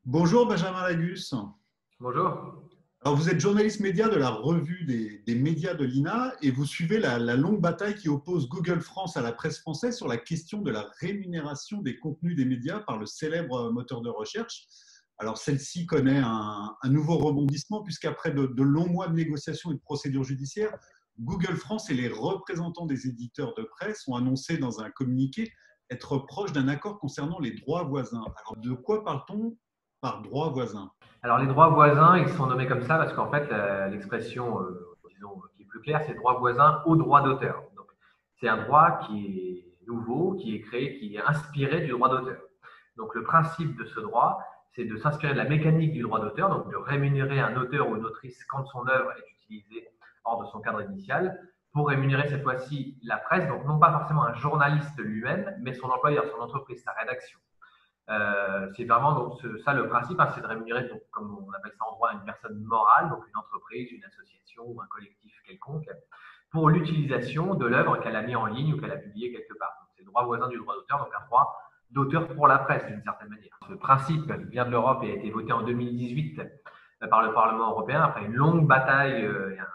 Bonjour Benjamin Lagus. Bonjour. Alors vous êtes journaliste média de la revue des médias de l'INA et vous suivez la longue bataille qui oppose Google France à la presse française sur la question de la rémunération des contenus des médias par le célèbre moteur de recherche. Alors celle-ci connaît un nouveau rebondissement puisqu'après de longs mois de négociations et de procédures judiciaires, Google France et les représentants des éditeurs de presse ont annoncé dans un communiqué être proches d'un accord concernant les droits voisins. Alors de quoi parle-t-on par droits voisins? Alors, les droits voisins, ils sont nommés comme ça parce qu'en fait, l'expression, disons, qui est plus claire, c'est droit voisin au droit d'auteur. Donc, c'est un droit qui est nouveau, qui est créé, qui est inspiré du droit d'auteur. Donc, le principe de ce droit, c'est de s'inspirer de la mécanique du droit d'auteur, donc de rémunérer un auteur ou une autrice quand son œuvre est utilisée hors de son cadre initial, pour rémunérer cette fois-ci la presse, donc non pas forcément un journaliste lui-même, mais son employeur, son entreprise, sa rédaction. C'est vraiment donc ça le principe, hein, c'est de rémunérer, donc, comme on appelle ça en droit, une personne morale, donc une entreprise, une association ou un collectif quelconque, pour l'utilisation de l'œuvre qu'elle a mis en ligne ou qu'elle a publiée quelque part. C'est le droit voisin du droit d'auteur, donc un droit d'auteur pour la presse d'une certaine manière. Ce principe vient de l'Europe et a été voté en 2018 par le Parlement européen après une longue bataille et un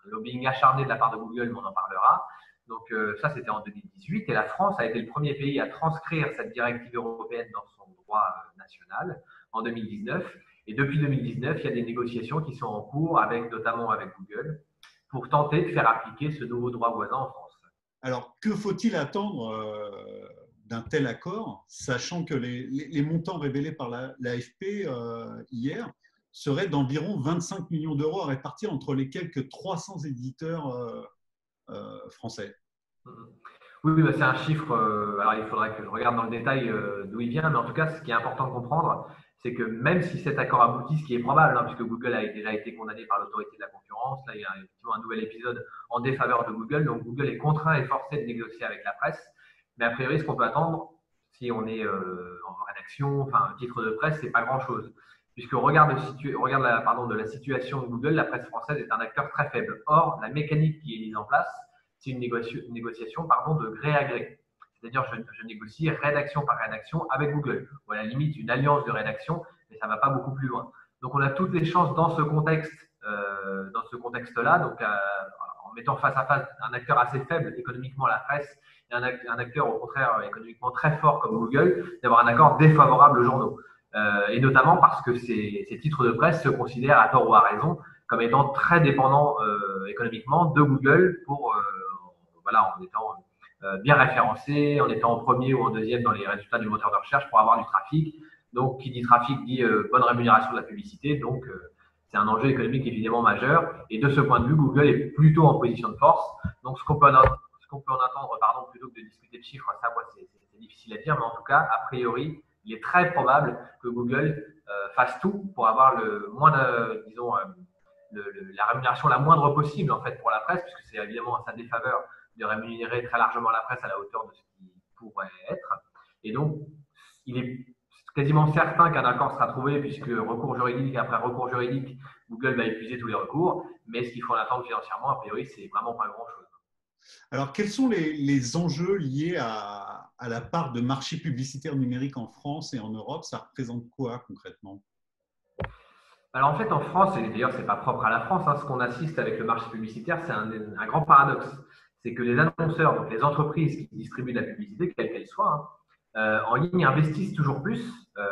lobbying acharné de la part de Google, mais on en parlera. Donc ça, c'était en 2018 et la France a été le premier pays à transcrire cette directive européenne dans son droit national en 2019. Et depuis 2019, il y a des négociations qui sont en cours, notamment avec Google, pour tenter de faire appliquer ce nouveau droit voisin en France. Alors, que faut-il attendre d'un tel accord, sachant que les montants révélés par l'AFP hier seraient d'environ 25 millions d'euros à répartir entre les quelques 300 éditeurs français? Oui, bah, c'est un chiffre. Alors, il faudrait que je regarde dans le détail d'où il vient, mais en tout cas, ce qui est important de comprendre, c'est que même si cet accord aboutit, ce qui est probable, hein, puisque Google a déjà été condamné par l'autorité de la concurrence, là, il y a effectivement un nouvel épisode en défaveur de Google, donc Google est contraint et forcé de négocier avec la presse. Mais a priori, ce qu'on peut attendre, si on est en rédaction, enfin, un titre de presse, c'est pas grand-chose. Puisqu'on regarde, de la situation de Google, la presse française est un acteur très faible. Or, la mécanique qui est mise en place, c'est une négociation de gré à gré. C'est-à-dire, je négocie rédaction par rédaction avec Google, ou à la limite une alliance de rédaction, mais ça ne va pas beaucoup plus loin. Donc, on a toutes les chances dans ce contexte-là, donc en mettant face à face un acteur assez faible économiquement, la presse, et un acteur au contraire économiquement très fort comme Google, d'avoir un accord défavorable aux journaux. Et notamment parce que ces titres de presse se considèrent, à tort ou à raison, comme étant très dépendants économiquement de Google en étant bien référencé, en étant en premier ou en deuxième dans les résultats du moteur de recherche pour avoir du trafic. Donc, qui dit trafic dit bonne rémunération de la publicité. Donc, c'est un enjeu économique évidemment majeur. Et de ce point de vue, Google est plutôt en position de force. Donc, ce qu'on peut en attendre, plutôt que de discuter de chiffres, ça, moi, c'est difficile à dire. Mais en tout cas, a priori, il est très probable que Google fasse tout pour avoir le moins de, disons, la rémunération la moindre possible en fait pour la presse, puisque c'est évidemment à sa défaveur de rémunérer très largement la presse à la hauteur de ce qui pourrait être. Et donc, il est quasiment certain qu'un accord sera trouvé, puisque recours juridique après recours juridique, Google va épuiser tous les recours. Mais ce qu'il faut en attendre financièrement, a priori, c'est vraiment pas grand-chose. Alors, quels sont les enjeux liés à la part de marché publicitaire numérique en France et en Europe? Ça représente quoi concrètement? Alors en fait, en France, et d'ailleurs, c'est pas propre à la France, hein, ce qu'on assiste avec le marché publicitaire, c'est un grand paradoxe. C'est que les annonceurs, donc les entreprises qui distribuent de la publicité, quelle qu'elle soit, hein, en ligne, investissent toujours plus,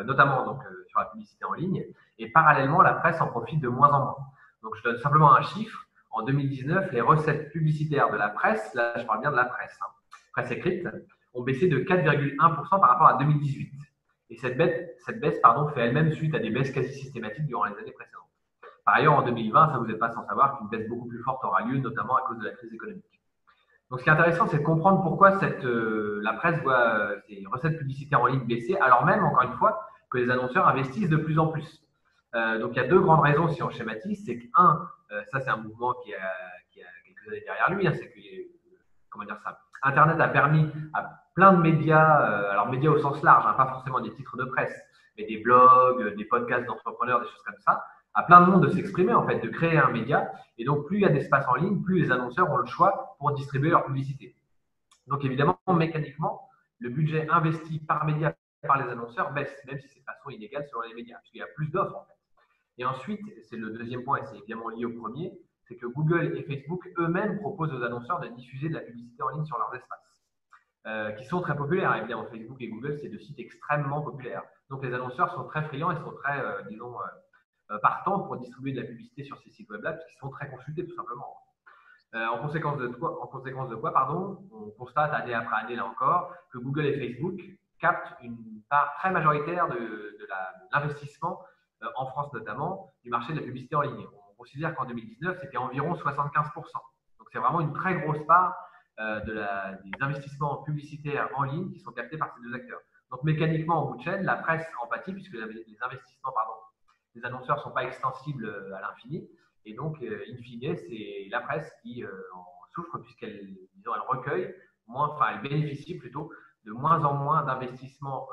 notamment sur la publicité en ligne, et parallèlement, la presse en profite de moins en moins. Donc je donne simplement un chiffre. En 2019, les recettes publicitaires de la presse, là je parle bien de la presse, hein, presse écrite, ont baissé de 4,1% par rapport à 2018. Et cette baisse fait elle-même suite à des baisses quasi systématiques durant les années précédentes. Par ailleurs, en 2020, ça vous n'êtes pas sans savoir qu'une baisse beaucoup plus forte aura lieu, notamment à cause de la crise économique. Donc, ce qui est intéressant, c'est de comprendre pourquoi la presse voit ses recettes publicitaires en ligne baisser, alors même, encore une fois, que les annonceurs investissent de plus en plus. Donc, il y a deux grandes raisons si on schématise. C'est ça c'est un mouvement qui a quelques années derrière lui. Hein, c'est que, comment dire ça, Internet a permis à plein de médias, alors médias au sens large, hein, pas forcément des titres de presse, mais des blogs, des podcasts d'entrepreneurs, des choses comme ça, à plein de monde de s'exprimer, en fait, de créer un média. Et donc, plus il y a d'espace en ligne, plus les annonceurs ont le choix pour distribuer leur publicité. Donc, évidemment, mécaniquement, le budget investi par média par les annonceurs baisse, même si c'est de façon illégale selon les médias, puisqu'il y a plus d'offres en fait. Et ensuite, c'est le deuxième point, et c'est évidemment lié au premier, c'est que Google et Facebook eux-mêmes proposent aux annonceurs de diffuser de la publicité en ligne sur leurs espaces, qui sont très populaires. Évidemment, Facebook et Google, c'est deux sites extrêmement populaires. Donc les annonceurs sont très friands et sont très, partants pour distribuer de la publicité sur ces sites web-là, parce qu'ils sont très consultés tout simplement. En conséquence de quoi, on constate année après année, là encore, que Google et Facebook captent une part très majoritaire de l'investissement, en France notamment, du marché de la publicité en ligne. On considère qu'en 2019, c'était environ 75%. Donc c'est vraiment une très grosse part des investissements publicitaires en ligne qui sont captés par ces deux acteurs. Donc mécaniquement, en bout de chaîne, la presse en pâtit, puisque les investissements des annonceurs ne sont pas extensibles à l'infini. Et donc, in fine, c'est la presse qui en souffre puisqu'elle recueille, elle bénéficie plutôt de moins en moins d'investissements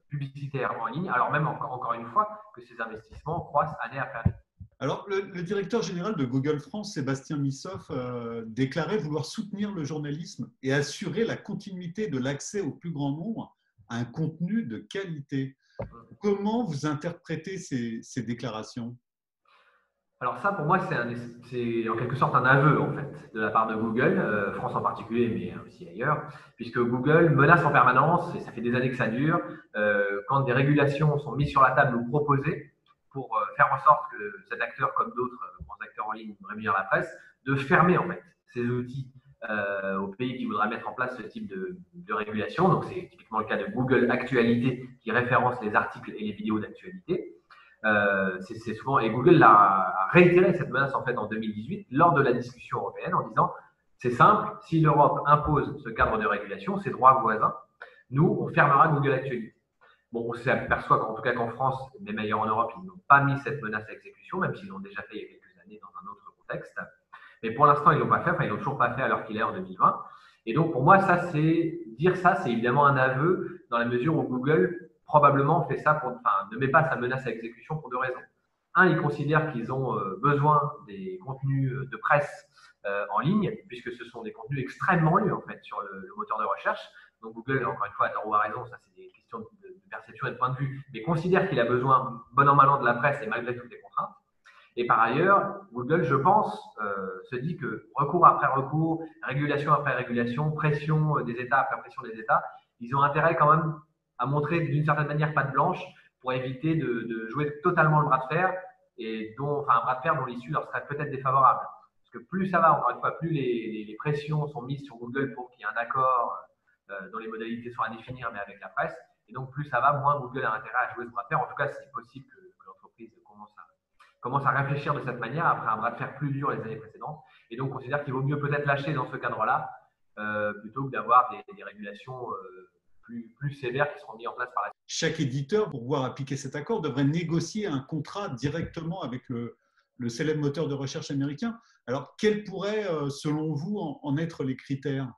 publicitaires en ligne, alors même encore une fois que ces investissements croissent année après année. Alors, le directeur général de Google France, Sébastien Missoff, déclarait vouloir soutenir le journalisme et assurer la continuité de l'accès au plus grand nombre à un contenu de qualité. Comment vous interprétez ces déclarations ? Alors ça, pour moi, c'est en quelque sorte un aveu en fait de la part de Google, France en particulier, mais aussi ailleurs, puisque Google menace en permanence, et ça fait des années que ça dure, quand des régulations sont mises sur la table ou proposées pour faire en sorte que cet acteur, comme d'autres grands acteurs en ligne, rémunèrent la presse, de fermer en fait ces outils aux pays qui voudraient mettre en place ce type de régulation. Donc c'est typiquement le cas de Google Actualité qui référence les articles et les vidéos d'actualité. C'est souvent, et Google a réitéré cette menace en fait en 2018 lors de la discussion européenne en disant c'est simple, si l'Europe impose ce cadre de régulation, ses droits voisins, nous on fermera Google Actualité. Bon, on s'aperçoit qu'en tout cas qu'en France, les meilleurs en Europe, ils n'ont pas mis cette menace à exécution, même s'ils l'ont déjà fait il y a quelques années dans un autre contexte. Mais pour l'instant, ils l'ont pas fait, ils l'ont toujours pas fait alors qu'il est en 2020. Et donc pour moi, dire ça, c'est évidemment un aveu dans la mesure où Google probablement fait ça ne met pas sa menace à exécution pour deux raisons. Un, ils considèrent qu'ils ont besoin des contenus de presse en ligne, puisque ce sont des contenus extrêmement lus en fait sur le moteur de recherche. Donc Google, encore une fois, à tort ou à raison, ça c'est des questions de perception et de point de vue, mais considère qu'il a besoin, bon an mal an, de la presse et malgré toutes les contraintes. Et par ailleurs, Google, je pense, se dit que recours après recours, régulation après régulation, pression des États après pression des États, ils ont intérêt quand même à montrer d'une certaine manière patte blanche pour éviter de jouer totalement le bras de fer, un bras de fer dont l'issue leur serait peut-être défavorable. Parce que plus ça va, encore une fois, plus les pressions sont mises sur Google pour qu'il y ait un accord dont les modalités sont à définir, mais avec la presse, et donc plus ça va, moins Google a intérêt à jouer ce bras de fer. En tout cas, c'est possible que l'entreprise commence à réfléchir de cette manière après un bras de fer plus dur les années précédentes, et donc considère qu'il vaut mieux peut-être lâcher dans ce cadre-là plutôt que d'avoir des régulations plus sévères qui seront mises en place par la suite. Chaque éditeur, pour pouvoir appliquer cet accord, devrait négocier un contrat directement avec le célèbre moteur de recherche américain. Alors, quels pourraient, selon vous, en être les critères ?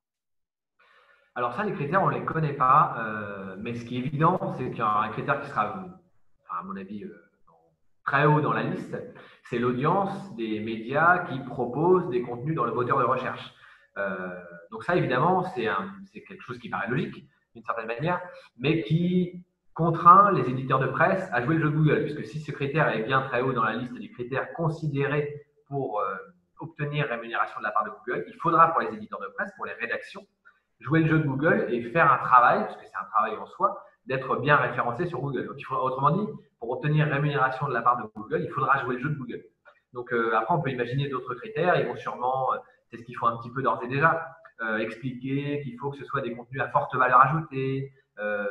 Alors ça, les critères, on ne les connaît pas, mais ce qui est évident, c'est qu'il y a un critère qui sera, à mon avis, très haut dans la liste, c'est l'audience des médias qui proposent des contenus dans le moteur de recherche. Donc ça, évidemment, c'est quelque chose qui paraît logique, d'une certaine manière, mais qui contraint les éditeurs de presse à jouer le jeu de Google, puisque si ce critère est bien très haut dans la liste des critères considérés pour obtenir rémunération de la part de Google, il faudra pour les éditeurs de presse, pour les rédactions, jouer le jeu de Google et faire un travail, parce que c'est un travail en soi, d'être bien référencé sur Google. Donc, autrement dit, pour obtenir rémunération de la part de Google, il faudra jouer le jeu de Google. Donc après, on peut imaginer d'autres critères. Ils vont sûrement, c'est ce qu'ils font un petit peu d'ores et déjà, expliquer qu'il faut que ce soit des contenus à forte valeur ajoutée,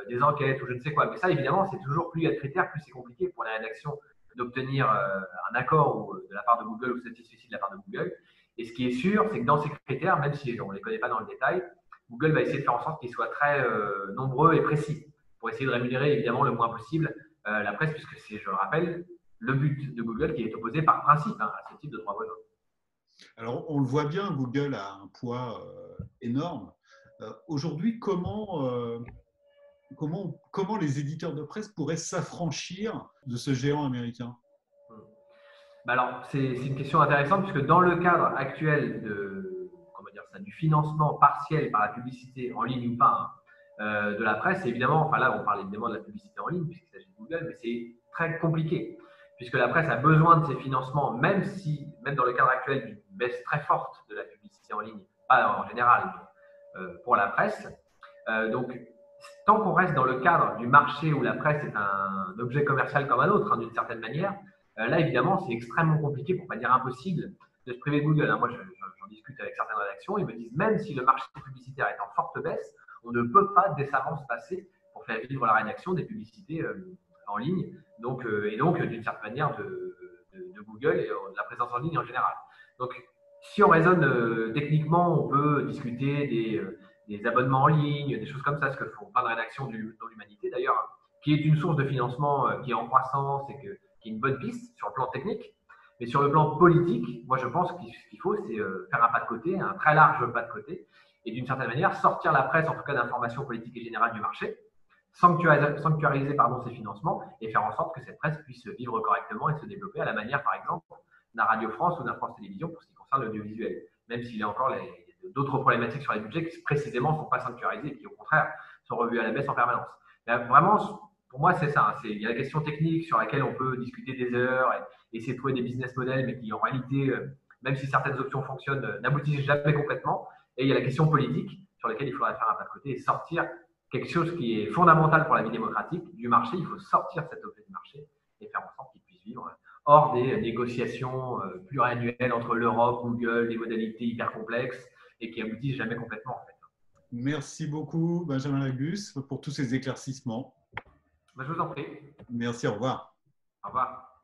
des enquêtes ou je ne sais quoi. Mais ça, évidemment, c'est toujours plus il y a de critères, plus c'est compliqué pour la rédaction d'obtenir un accord de la part de Google ou satisfecit de la part de Google. Et ce qui est sûr, c'est que dans ces critères, même si on ne les connaît pas dans le détail, Google va essayer de faire en sorte qu'ils soient très nombreux et précis pour essayer de rémunérer évidemment le moins possible la presse, puisque c'est, je le rappelle, le but de Google qui est opposé par principe à ce type de droit voisin. Alors, on le voit bien, Google a un poids énorme. Aujourd'hui, comment les éditeurs de presse pourraient s'affranchir de ce géant américain ? Alors, c'est une question intéressante, puisque dans le cadre actuel du financement partiel par la publicité en ligne ou pas, de la presse. Et évidemment, enfin là, on parle évidemment de la publicité en ligne, puisqu'il s'agit de Google, mais c'est très compliqué, puisque la presse a besoin de ces financements, même dans le cadre actuel d'une baisse très forte de la publicité en ligne, pas en général, mais pour la presse. Donc, tant qu'on reste dans le cadre du marché où la presse est un objet commercial comme un autre, hein, d'une certaine manière, là, évidemment, c'est extrêmement compliqué, pour ne pas dire impossible, de se priver de Google. Moi, j'en discute avec certaines rédactions, ils me disent, même si le marché publicitaire est en forte baisse, on ne peut pas décemment se passer, pour faire vivre la rédaction, des publicités en ligne, et donc d'une certaine manière de Google et de la présence en ligne en général. Donc, si on raisonne techniquement, on peut discuter des abonnements en ligne, des choses comme ça, ce que font plein de rédactions dans l'humanité d'ailleurs, qui est une source de financement qui est en croissance et qui est une bonne piste sur le plan technique. Mais sur le plan politique, moi je pense qu'il faut, c'est faire un pas de côté, un très large pas de côté, et d'une certaine manière sortir la presse, en tout cas d'informations politiques et générales du marché, sanctuariser ces financements et faire en sorte que cette presse puisse vivre correctement et se développer à la manière, par exemple, d'un Radio France ou d'un France Télévisions pour ce qui concerne l'audiovisuel. Même s'il y a encore d'autres problématiques sur les budgets qui précisément ne sont pas sanctuarisés et qui au contraire sont revus à la baisse en permanence. Mais vraiment, pour moi, c'est ça. Il y a la question technique sur laquelle on peut discuter des heures et essayer de trouver des business models, mais qui en réalité, même si certaines options fonctionnent, n'aboutissent jamais complètement. Et il y a la question politique sur laquelle il faudrait faire un pas de côté et sortir quelque chose qui est fondamental pour la vie démocratique du marché. Il faut sortir cet objet du marché et faire en sorte qu'il puisse vivre hors des négociations pluriannuelles entre l'Europe, Google, des modalités hyper complexes et qui aboutissent jamais complètement en fait. Merci beaucoup, Benjamin Lagus, pour tous ces éclaircissements. Je vous en prie. Merci, au revoir. Au revoir.